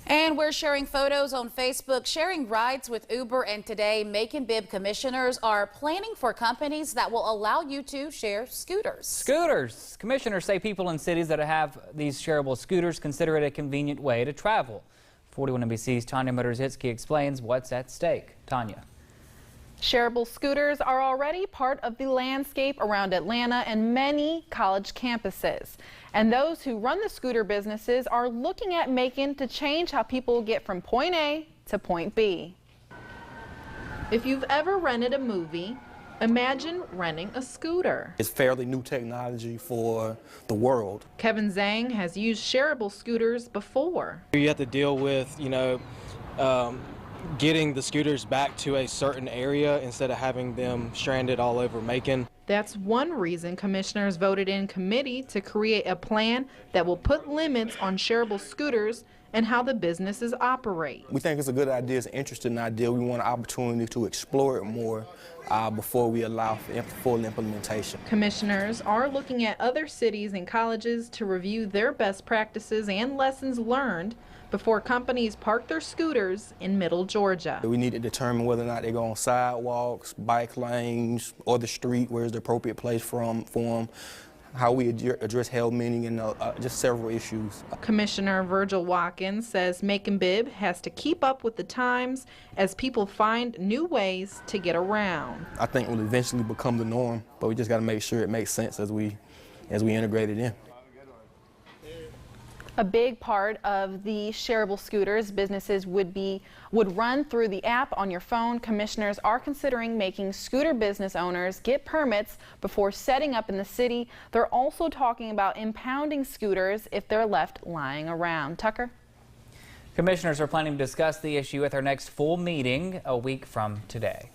And we're sharing photos on Facebook, sharing rides with Uber, and today Macon Bibb commissioners are planning for companies that will allow you to share scooters. Scooters. Commissioners say people in cities that have these shareable scooters consider it a convenient way to travel. 41 NBC's Tanya Motorzitsky explains what's at stake. Tanya. Shareable scooters are already part of the landscape around Atlanta and many college campuses. And those who run the scooter businesses are looking at Macon to change how people get from point A to point B. If you've ever rented a movie, imagine renting a scooter. It's fairly new technology for the world. Kevin Zhang has used shareable scooters before. You have to deal with, getting the scooters back to a certain area instead of having them stranded all over Macon. That's one reason commissioners voted in committee to create a plan that will put limits on shareable scooters and how the businesses operate. We think it's a good idea, it's an interesting idea. We want an opportunity to explore it more before we allow for full implementation. Commissioners are looking at other cities and colleges to review their best practices and lessons learned before companies park their scooters in Middle Georgia. We need to determine whether or not they go on sidewalks, bike lanes, or the street, where's the appropriate place for them, how we address helmeting, and just several issues. Commissioner Virgil Watkins says Macon Bibb has to keep up with the times as people find new ways to get around. I think it will eventually become the norm, but we just got to make sure it makes sense as we integrate it in. A big part of the shareable scooters businesses would run through the app on your phone. Commissioners are considering making scooter business owners get permits before setting up in the city. They're also talking about impounding scooters if they're left lying around. Tucker? Commissioners are planning to discuss the issue at their next full meeting a week from today.